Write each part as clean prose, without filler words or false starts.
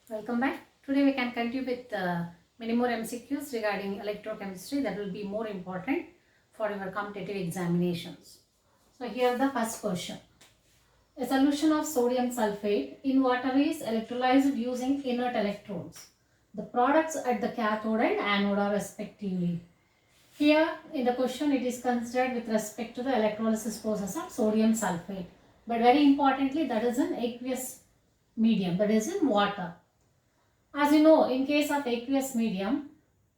Welcome back. Today we can continue with many more MCQs regarding electrochemistry that will be more important for your competitive examinations. So here the first question. A solution of sodium sulfate in water is electrolyzed using inert electrodes. The products at the cathode and anode are respectively. Here in the question it is considered with respect to the electrolysis process of sodium sulfate. But very importantly, that is in aqueous medium, that is in water. As you know, in case of aqueous medium,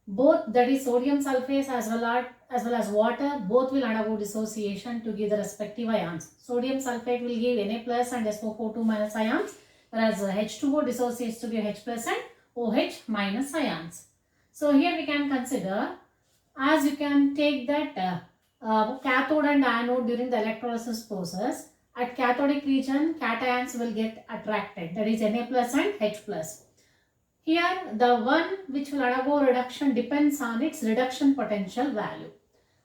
both, that is sodium sulfate as well as water, both will undergo dissociation to give the respective ions. Sodium sulfate will give Na plus and SO42 minus ions, whereas H2O dissociates to give H plus and OH minus ions. So here we can consider, as you can take that cathode and anode during the electrolysis process, at cathodic region cations will get attracted, that is Na plus and H plus. Here the one which will undergo reduction depends on its reduction potential value.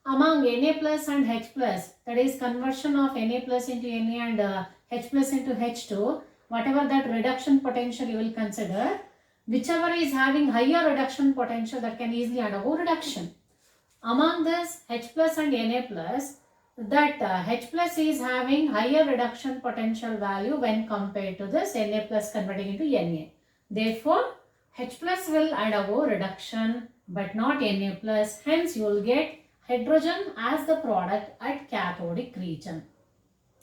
Among Na plus and H plus, that is conversion of Na plus into Na and H plus into H2, whatever that reduction potential you will consider, whichever is having higher reduction potential that can easily undergo reduction. Among this H plus and Na plus, that H plus is having higher reduction potential value when compared to this Na plus converting into Na. Therefore, H plus will undergo reduction but not Na plus, hence you will get hydrogen as the product at cathodic region.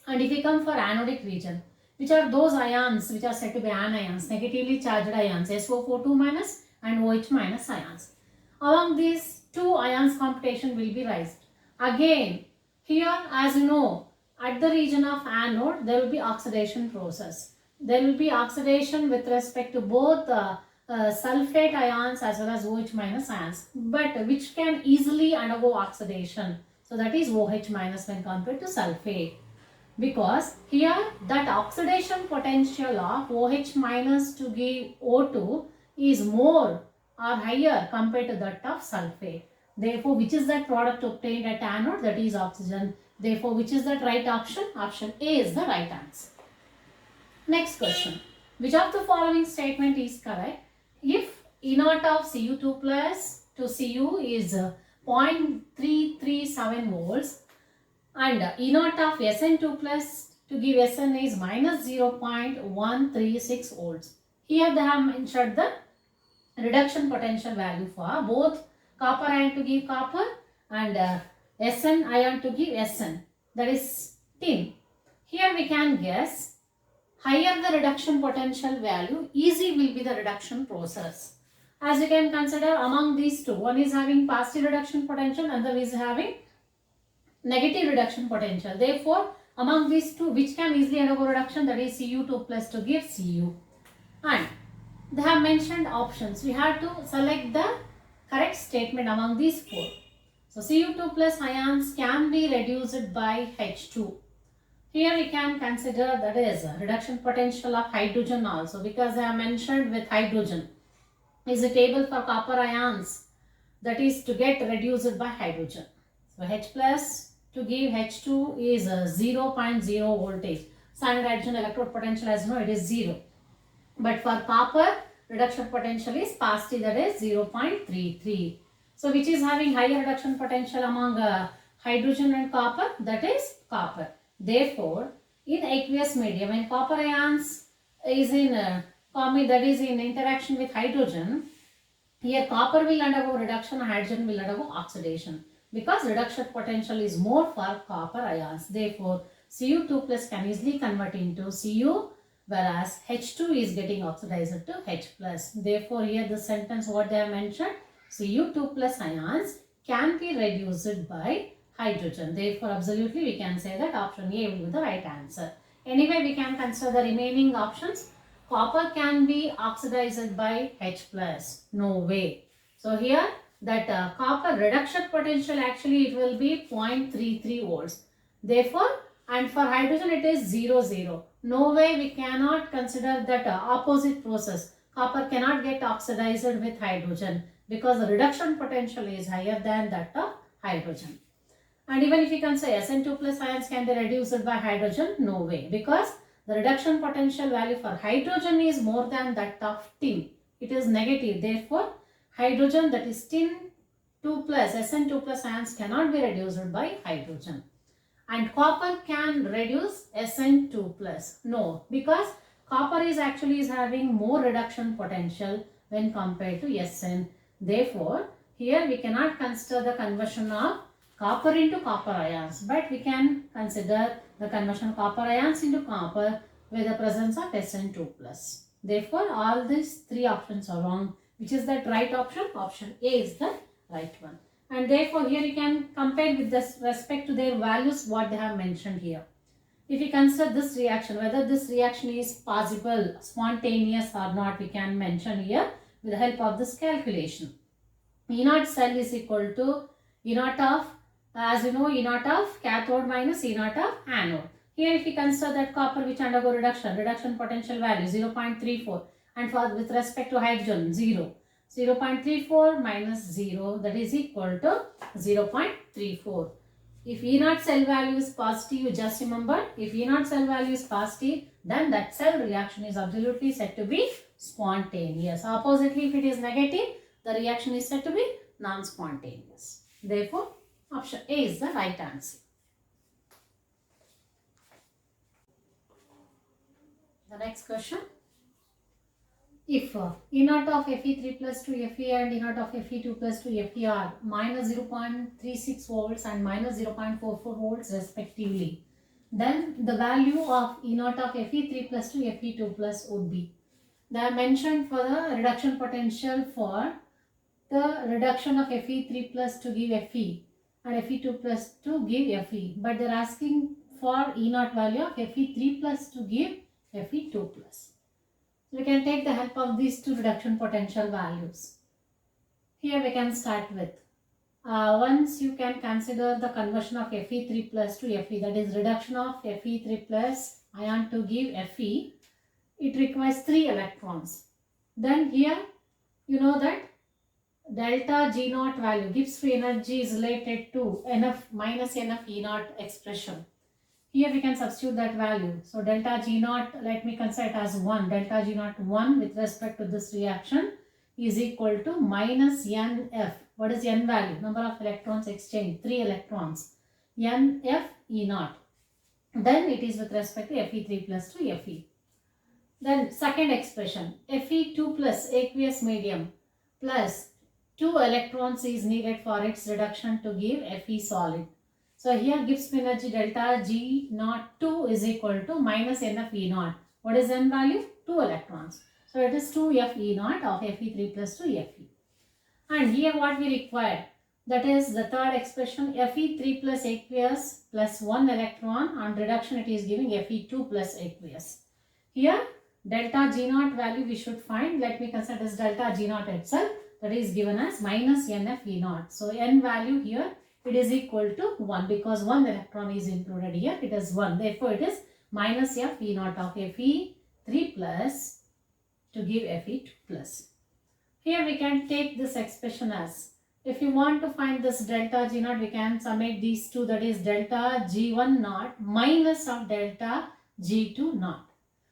And if we come for anodic region, which are those ions which are said to be anions, negatively charged ions, SO42 minus and OH minus ions. Among these two ions computation will be raised. Again, here as you know, at the region of anode there will be oxidation process. There will be oxidation with respect to both sulfate ions as well as OH minus ions, but which can easily undergo oxidation. So that is OH minus when compared to sulfate. Because here that oxidation potential of OH minus to give O2 is more or higher compared to that of sulfate. Therefore, which is that product obtained at anode? That is oxygen. Therefore, which is that right option? Option A is the right answer. Next question. Which of the following statement is correct? If E naught of Cu2 plus to Cu is 0.337 volts and E naught of Sn2 plus to give Sn is minus 0.136 volts. Here they have mentioned the reduction potential value for both copper ion to give copper and Sn ion to give Sn, that is tin. Here we can guess, higher the reduction potential value, easy will be the reduction process. As you can consider, among these two, one is having positive reduction potential, another is having negative reduction potential. Therefore, among these two, which can easily undergo reduction, that is Cu2 plus to give Cu. And they have mentioned options. We have to select the correct statement among these four. So, Cu2 plus ions can be reduced by H2. Here we can consider, that is reduction potential of hydrogen also, because they have mentioned with hydrogen is a table for copper ions, that is to get reduced by hydrogen. So H plus to give H2 is 0.0 voltage. Standard hydrogen electrode potential, as you know, it is 0. But for copper, reduction potential is positive, that is 0.33. So which is having higher reduction potential among hydrogen and copper? That is copper. Therefore, in aqueous medium, when copper ions is in that is in interaction with hydrogen, here copper will undergo reduction, hydrogen will undergo oxidation, because reduction potential is more for copper ions. Therefore, Cu2 plus can easily convert into Cu, whereas H2 is getting oxidized to H plus. Therefore, here the sentence what they have mentioned, Cu2 plus ions can be reduced by hydrogen. Therefore, absolutely we can say that option A will be the right answer. Anyway, we can consider the remaining options. Copper can be oxidized by H plus. No way. So here that copper reduction potential, actually it will be 0.33 volts. Therefore, and for hydrogen it is 0. No way, we cannot consider that opposite process. Copper cannot get oxidized with hydrogen because the reduction potential is higher than that of hydrogen. And even if you can say Sn2 plus ions can be reduced by hydrogen, no way, because the reduction potential value for hydrogen is more than that of tin. It is negative. Therefore, hydrogen, that is tin 2 plus, Sn2 plus ions cannot be reduced by hydrogen. And copper can reduce Sn2 plus. No, because copper is having more reduction potential when compared to Sn. Therefore, here we cannot consider the conversion of copper into copper ions, but we can consider the conversion of copper ions into copper with the presence of Sn2 plus. Therefore, all these three options are wrong. Which is that right option? Option A is the right one. And therefore, here you can compare with this respect to their values what they have mentioned here. If you consider this reaction, whether this reaction is possible, spontaneous or not, we can mention here with the help of this calculation. E naught cell is equal to E naught of, as you know, E naught of cathode minus E naught of anode. Here if we consider that copper which undergo reduction potential value 0.34, and for with respect to hydrogen 0. 0.34 minus 0, that is equal to 0.34. If E naught cell value is positive, you just remember, if E naught cell value is positive, then that cell reaction is absolutely said to be spontaneous. Oppositely, if it is negative, the reaction is said to be non-spontaneous. Therefore, option A is the right answer. The next question. If E naught of Fe3 plus 2 Fe and E naught of Fe2 plus 2 Fe are minus 0.36 volts and minus 0.44 volts respectively, then the value of E naught of Fe3 plus 2 Fe2 plus would be. They are mentioned for the reduction potential for the reduction of Fe3 plus to give Fe and Fe2 plus to give Fe, but they are asking for E naught value of Fe3 plus to give Fe2 plus. We can take the help of these two reduction potential values. Here we can start with. Once you can consider the conversion of Fe3 plus to Fe, that is reduction of Fe3 plus ion to give Fe, it requires 3 electrons. Then here you know that delta G naught value, Gibbs free energy, is related to NF minus NF E naught expression. Here we can substitute that value. So delta G naught, let me consider it as 1. Delta G naught 1 with respect to this reaction is equal to minus NF. What is N value? Number of electrons exchanged, 3 electrons. NF E naught. Then it is with respect to Fe3 plus to Fe. Then second expression, Fe2 plus aqueous medium plus 2 electrons is needed for its reduction to give Fe solid. So here Gibbs free energy delta G naught 2 is equal to minus NF E naught. What is N value? 2 electrons. So it is 2 Fe naught of Fe3 plus 2 Fe. And here what we require, that is the third expression, Fe3 plus aqueous plus 1 electron, on reduction it is giving Fe2 plus aqueous. Here delta G naught value we should find. Let me consider this delta G naught itself, that is given as minus NF E naught. So N value here, it is equal to 1 because 1 electron is included here. It is 1. Therefore, it is minus F E naught of Fe3 plus to give Fe2 plus. Here we can take this expression as, if you want to find this delta G naught, we can summate these two, that is delta G1 naught minus of delta G2 naught.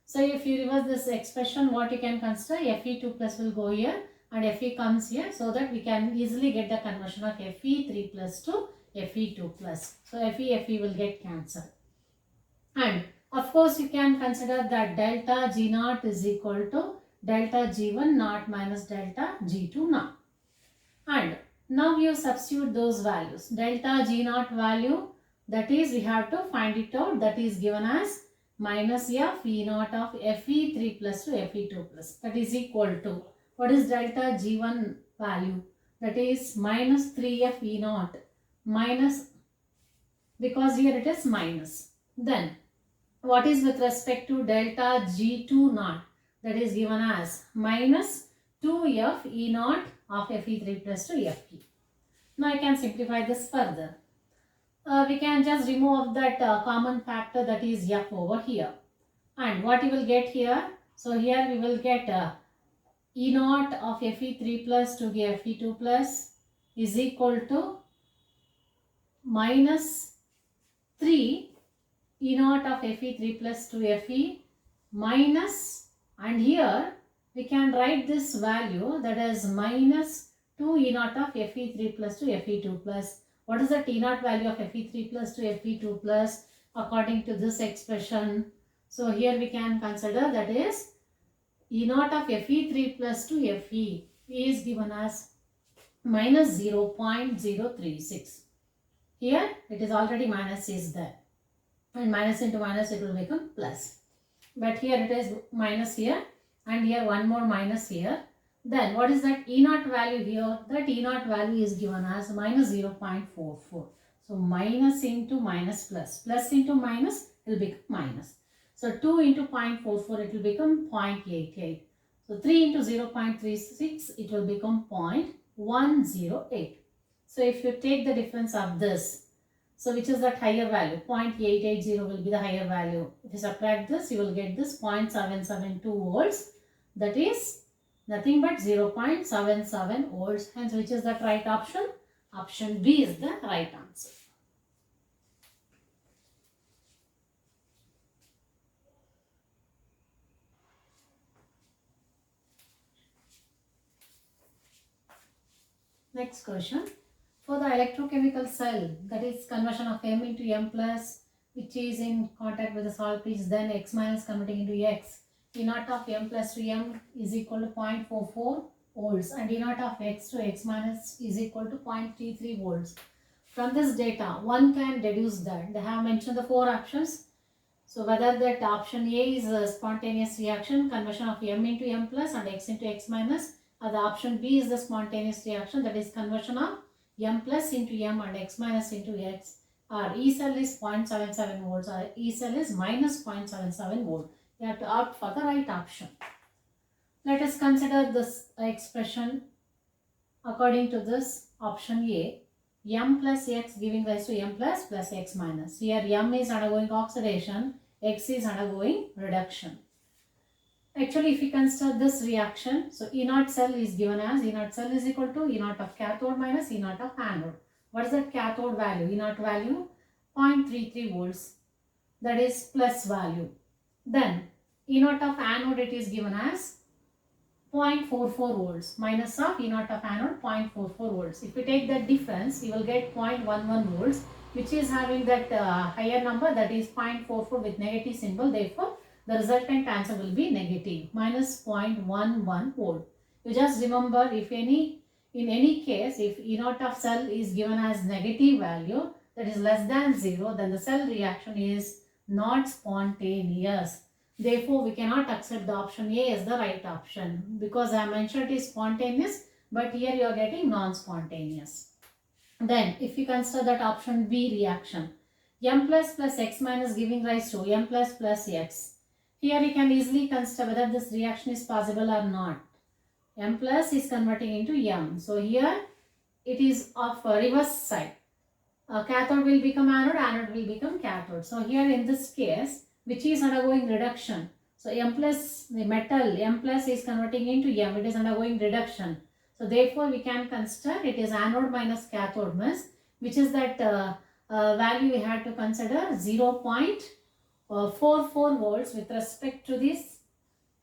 So if you reverse this expression, what you can consider, Fe2 plus will go here and Fe comes here, so that we can easily get the conversion of Fe3 plus to Fe2 plus. So Fe will get cancelled. And of course you can consider that delta G naught is equal to delta G1 naught minus delta G2 naught. And now you substitute those values. Delta G naught value, that is we have to find it out, that is given as minus F E naught of Fe3 plus to Fe2 plus, that is equal to, what is delta G1 value? That is minus 3F E naught minus, because here it is minus. Then what is with respect to delta G2 naught? That is given as minus 2F E naught of Fe3 plus to Fe. Now I can simplify this further. We can just remove that common factor, that is F over here. And what you will get here? So here we will get E naught of Fe3 plus to give Fe2 plus is equal to minus 3 E naught of Fe3 plus to Fe minus, and here we can write this value, that is minus 2 E naught of Fe3 plus to Fe2 plus. What is the T naught value of Fe3 plus to Fe2 plus according to this expression? So here we can consider, that is E naught of Fe3 plus to Fe is given as minus 0.036. Here it is already minus is there, and minus into minus it will become plus. But here it is minus here, and here one more minus here. Then what is that E naught value here? That E naught value is given as minus 0.44. So minus into minus plus. Plus into minus will become minus. So 2 into 0.44 it will become 0.88. So 3 into 0.36 it will become 0.108. So if you take the difference of this, so which is that higher value? 0.880 will be the higher value. If you subtract this, you will get this 0.772 volts. That is nothing but 0.77 volts. Hence, which is the right option? Option B is the right answer. Next question. For the electrochemical cell, that is conversion of M into M plus, which is in contact with the salt pitch, then X minus converting into X. E naught of M plus to M is equal to 0.44 volts, and E naught of X to X minus is equal to 0.33 volts. From this data, one can deduce that they have mentioned the 4 options. So whether that option A is a spontaneous reaction, conversion of M into M plus and X into X minus, or the option B is the spontaneous reaction, that is conversion of M plus into M and X minus into X, or E cell is 0.77 volts or E cell is minus 0.77 volt. You have to opt for the right option. Let us consider this expression according to this option A. M plus X giving rise to M plus X minus. Here M is undergoing oxidation, X is undergoing reduction. Actually, if we consider this reaction, so E naught cell is given as E naught cell is equal to E naught of cathode minus E naught of anode. What is that cathode value? E naught value 0.33 volts. That is plus value. Then E naught of anode it is given as 0.44 volts minus of E naught of anode 0.44 volts. If we take that difference, you will get 0.11 volts, which is having that higher number, that is 0.44 with negative symbol. Therefore, the resultant answer will be negative, minus 0.11 volt. You just remember, if in any case, if E naught of cell is given as negative value, that is less than 0, then the cell reaction is not spontaneous. Therefore, we cannot accept the option A as the right option, because I mentioned it is spontaneous, but here you are getting non-spontaneous. Then, if you consider that option B reaction, M plus X minus giving rise to M plus X. Here you can easily consider whether this reaction is possible or not. M plus is converting into M. So here it is of reverse side. Cathode will become anode will become cathode. So here in this case, which is undergoing reduction. So M plus, the metal, M plus is converting into M. It is undergoing reduction. So therefore we can consider it is anode minus cathode mass, which is that value we had to consider 0.44 volts with respect to this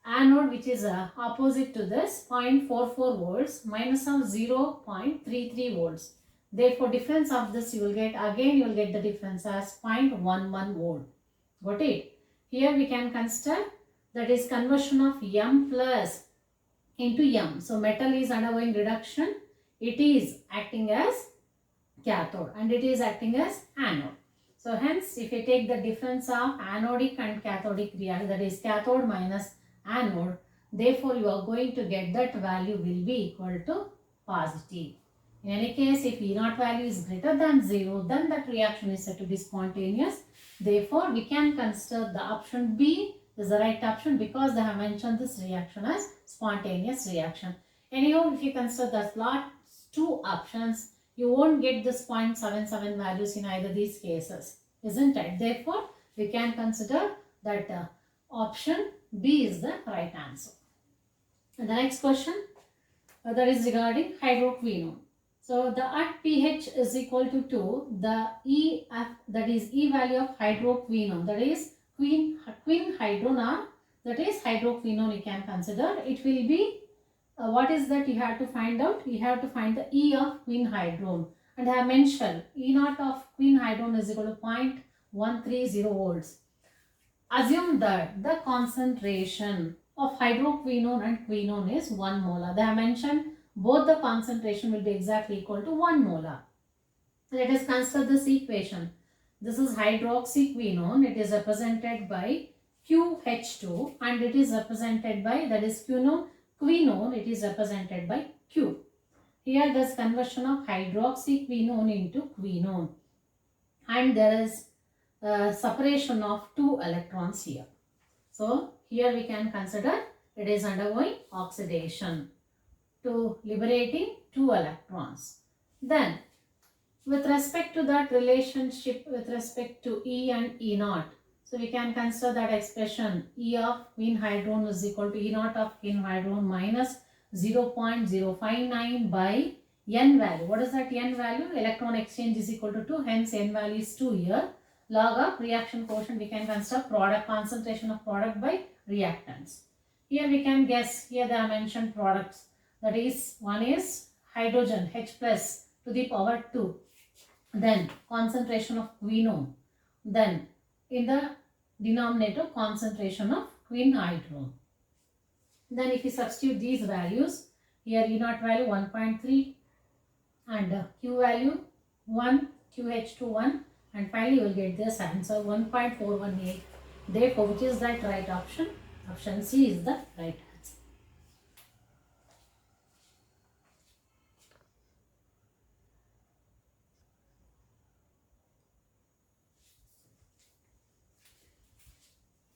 anode, which is opposite to this 0.44 volts minus of 0.33 volts. Therefore, difference of this you will get, again you will get the difference as 0.11 volt. Got it? Here we can consider that is conversion of M plus into M. So metal is undergoing reduction. It is acting as cathode and it is acting as anode. So hence, if you take the difference of anodic and cathodic reaction, that is cathode minus anode, therefore you are going to get that value will be equal to positive. In any case, if E naught value is greater than 0, then that reaction is said to be spontaneous. Therefore, we can consider the option B is the right option, because they have mentioned this reaction as spontaneous reaction. Anyhow, if you consider the last 2 options, you won't get this 0.77 values in either these cases, isn't it? Therefore, we can consider that option B is the right answer. And the next question that is regarding hydroquinone. So the at pH is equal to 2, the that is E value of hydroquinone, that is quinhydrone are that is hydroquinone you can consider. It will be, what is that you have to find out? You have to find the E of quinhydrone. And I have mentioned E naught of quinhydrone is equal to 0.130 volts. Assume that the concentration of hydroquinone and quinone is 1 molar. They have mentioned both the concentration will be exactly equal to 1 molar. Let us consider this equation. This is hydroxyquinone. It is represented by QH2 and it is represented by, that is quinone, it is represented by Q. Here there is conversion of hydroxyquinone into quinone and there is separation of 2 electrons here. So here we can consider it is undergoing oxidation to liberating 2 electrons. Then with respect to that relationship with respect to E and E naught, so we can consider that expression E of quinhydrone is equal to E naught of quinhydrone minus 0.059 by N value. What is that N value? Electron exchange is equal to 2, hence N value is 2 here. Log of reaction quotient, we can consider product, concentration of product by reactants. Here we can guess, here they are mentioned products, that is, one is hydrogen H plus to the power 2, then concentration of quinone, then in the denominator concentration of quinhydrone. Then if you substitute these values, here E naught value 1.3 and Q value 1, QH2 1, and finally you will get this answer 1.418. Therefore, which is that right option? Option C is the right answer.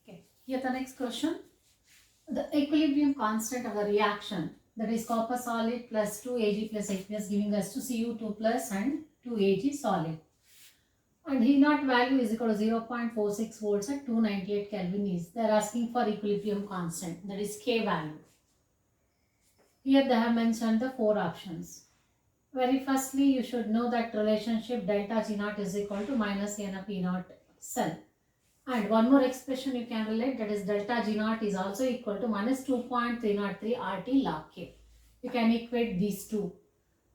Okay, here the next question. The equilibrium constant of the reaction, that is copper solid plus 2Ag plus H plus giving us to Cu2 plus and 2Ag solid. And E naught value is equal to 0.46 volts at 298 Kelvin is. They are asking for equilibrium constant, that is K value. Here they have mentioned the 4 options. Very firstly, you should know that relationship delta G naught is equal to minus N of E naught cell. And one more expression you can relate, that is delta G naught is also equal to minus 2.303 RT log K. You can equate these two.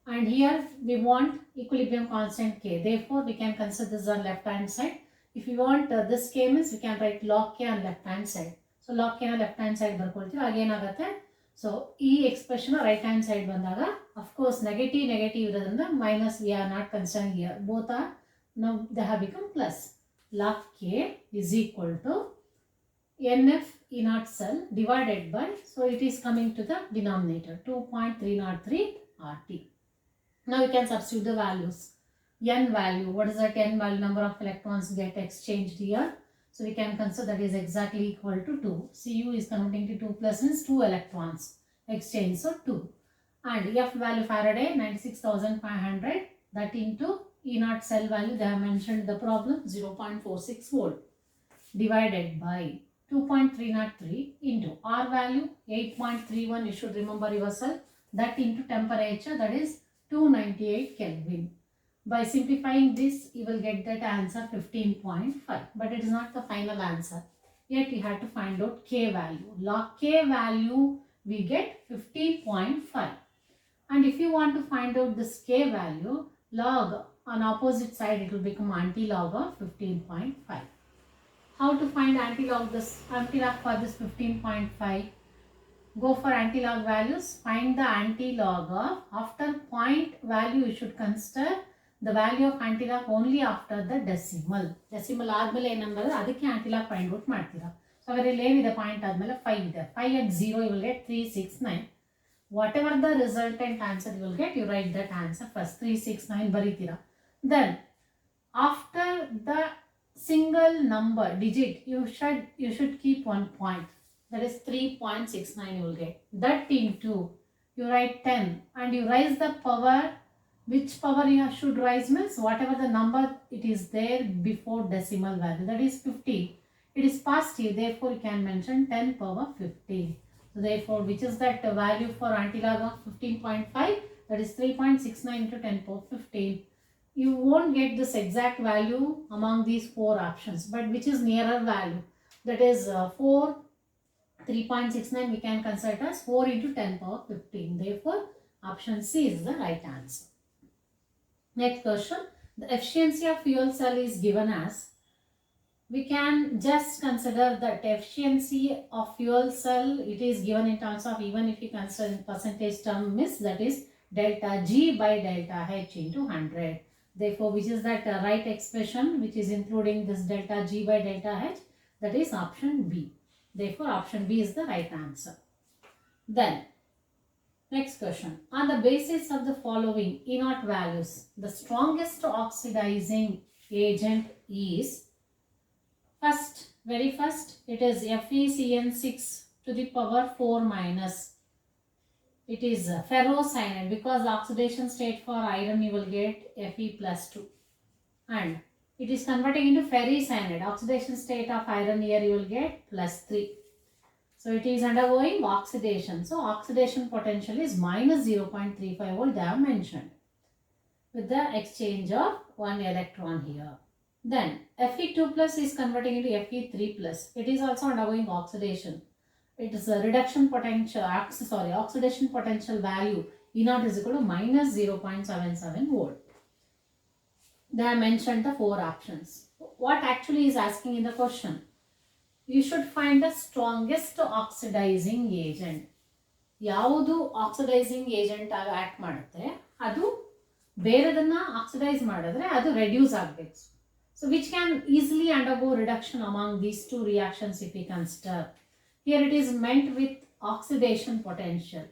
And here we want equilibrium constant K. Therefore, we can consider this on left hand side. If you want this K means we can write log K on left hand side. So log K on left hand side barkoltira. Again agate. So E expression on right hand side bandaga. Of course negative iradrinda minus we are not considering here. Both are now they have become plus. Log K is equal to NF E naught cell divided by, so it is coming to the denominator 2.303 RT. Now you can substitute the values. N value, what is that N value? Number of electrons get exchanged here. So we can consider that is exactly equal to 2. Cu is converting to 2 plus means 2 electrons exchange, so 2. And F value Faraday 96,500, that into E naught cell value they have mentioned the problem 0.46 volt divided by 2.303 into R value 8.31, you should remember yourself, that into temperature, that is 298 Kelvin. By simplifying this, you will get that answer 15.5. But it is not the final answer. Yet you have to find out K value. Log K value, we get 15.5. And if you want to find out this K value, log on opposite side, it will become anti-log of 15.5. How to find anti-log for this 15.5? Go for anti-log values. Find the anti-log of, after point value you should consider the value of anti-log only after the decimal. Decimal ಆದ್ಮೇಲೆ ಏನಂದ್ರೆ ಅದಕ್ಕೆ anti-log find out ಮಾಡ್ತೀರಾ. So ಅದರಲ್ಲಿ ಏನಿದೆ point ಆದ್ಮೇಲೆ 5 ಇದೆ. 5 at 0 you will get 369. Whatever the resultant answer you will get, you write that answer first. 369 ಬರೀತೀರಾ. Then after the single number digit you should keep one point. That is 3.69 you will get. That into, you write 10 and you raise the power. Which power you should raise means whatever the number it is there before decimal value. That is 50. It is positive. Therefore, you can mention 10 power 50. So, therefore, which is that value for anti-log of 15.5? That is 3.69 into 10 power 15. You won't get this exact value among these 4 options. But which is nearer value? That is 4 3.69 we can consider as 4 into 10 power 15. Therefore, option C is the right answer. Next question. The efficiency of fuel cell is given as, we can just consider that efficiency of fuel cell, it is given in terms of, even if you consider in percentage term, that is delta G by delta H into 100. Therefore, which is that right expression which is including this delta G by delta H, that is option B. Therefore, option B is the right answer. Then, next question. On the basis of the following E0 values, the strongest oxidizing agent is, very first, it is FeCN6 to the power 4 minus. It is ferrocyanide, because the oxidation state for iron you will get Fe plus 2. And it is converting into ferricyanide. Oxidation state of iron here you will get plus 3. So it is undergoing oxidation. So oxidation potential is minus 0.35 volt, they have mentioned, with the exchange of one electron here. Then Fe2 plus is converting into Fe3 plus. It is also undergoing oxidation. It is a reduction potential, oxidation potential value E0 is equal to minus 0.77 volt. They have mentioned the 4 options. What actually is asking in the question? You should find the strongest oxidizing agent. ಯಾವುದು oxidising agent ಆಗಿ act ಮಾಡುತ್ತೆ ಅದು ಬೇರೆದನ್ನ oxidise ಮಾಡಿದ್ರೆ ಅದು reduce ಆಗಬೇಕು. So which can easily undergo reduction among these two reactions if we consider. Here it is meant with oxidation potential.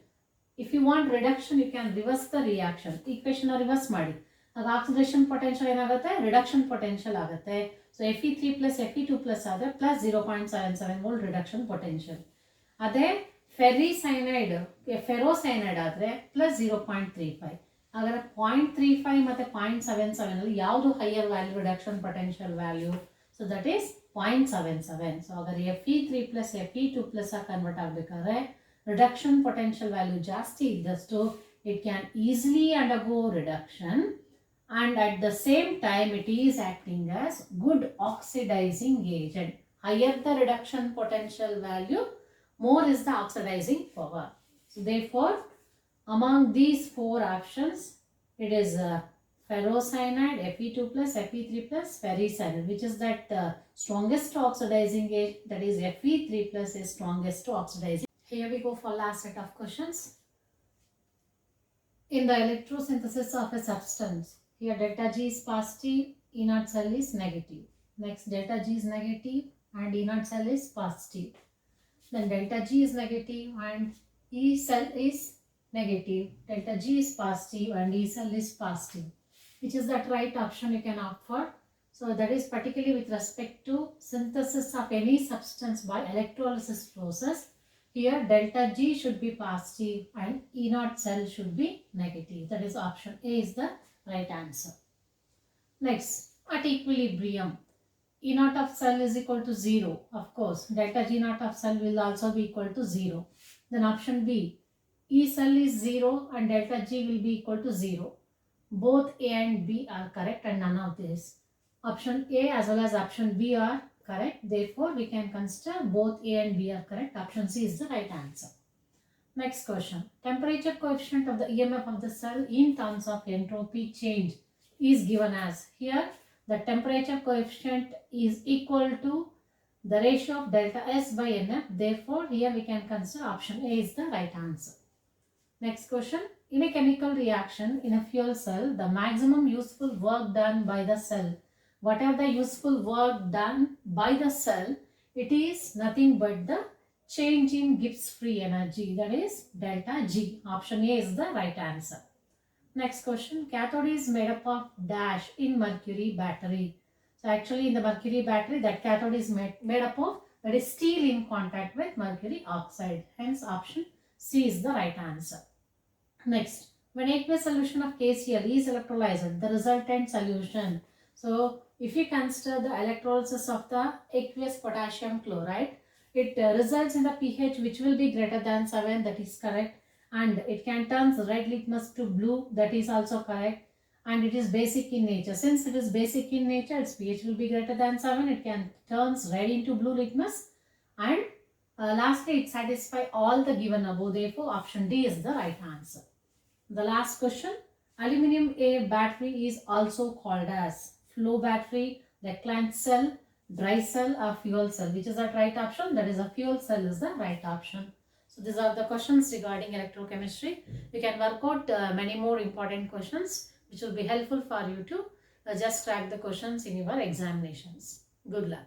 If you want reduction, you can reverse the reaction. Equation reverse ಮಾಡಿ. ಆಗ oxidation potential ಏನಾಗುತ್ತೆ? Reduction potential ಆಗುತ್ತೆ. So Fe3 plus Fe2 plus ಆದರೆ plus 0.77 volt reduction potential. ಅದೇ ferrocyanide ಆದರೆ plus 0.35. ಹಾಗಾದರೆ 0.35 ಮತ್ತು 0.77 ಅಲ್ಲಿ ಯಾವುದು higher value reduction potential value? So that is 0.77. So ಹಾಗಾದರೆ Fe3 ಪ್ಲಸ್ Fe2 ಪ್ಲಸ್ ಆಗಿ ಕನ್ವರ್ಟ್ ಆಗಬೇಕಾದ್ರೆ ರಿಡಕ್ಷನ್ ಪೊಟೆನ್ಷಿಯಲ್ ವ್ಯಾಲ್ಯೂ ಜಾಸ್ತಿ ಇದ್ದಷ್ಟು it can easily undergo reduction, and at the same time it is acting as good oxidizing agent. Higher the reduction potential value, more is the oxidizing power. So therefore, among these 4 options, it is ferrocyanide, Fe2 plus, Fe3 plus, ferricyanide, which is that strongest oxidizing agent, that is Fe3 plus is strongest oxidizing. Here we go for last set of questions. In the electrosynthesis of a substance, here delta G is positive, E0 cell is negative. Next, delta G is negative and E0 cell is positive. Then delta G is negative and E cell is negative. Delta G is positive and E cell is positive. Which is that right option you can opt for? So that is particularly with respect to synthesis of any substance by electrolysis process. Here delta G should be positive and E0 cell should be negative. That is option A is the right answer. Next, at equilibrium, E0 of cell is equal to 0. Of course, delta G0 of cell will also be equal to 0. Then option B, E cell is 0 and delta G will be equal to 0. Both A and B are correct and none of this. Option A as well as option B are correct. Therefore, we can consider both A and B are correct. Option C is the right answer. Next question. Temperature coefficient of the EMF of the cell in terms of entropy change is given as. Here, the temperature coefficient is equal to the ratio of delta S by NF. Therefore, here we can consider option A is the right answer. Next question. In a chemical reaction in a fuel cell, the maximum useful work done by the cell. Whatever the useful work done by the cell, it is nothing but the change in Gibbs free energy, that is delta G. Option A is the right answer. Next question. Cathode is made up of dash in mercury battery. So actually in the mercury battery, that cathode is made up of, that is steel in contact with mercury oxide. Hence option C is the right answer. Next, when aqueous solution of KCl is electrolyzed, the resultant solution. So if you consider the electrolysis of the aqueous potassium chloride, it results in the pH which will be greater than 7, that is correct, and it can turn red litmus to blue, that is also correct, and it is basic in nature. Since it is basic in nature, its pH will be greater than 7, it can turn red into blue litmus, and Lastly, it satisfies all the given above. Therefore, option D is the right answer. The last question. Aluminum air battery is also called as flow battery, reclined cell, dry cell or fuel cell. Which is the right option? That is a fuel cell is the right option. So these are the questions regarding electrochemistry. You can work out many more important questions which will be helpful for you to just crack the questions in your examinations. Good luck.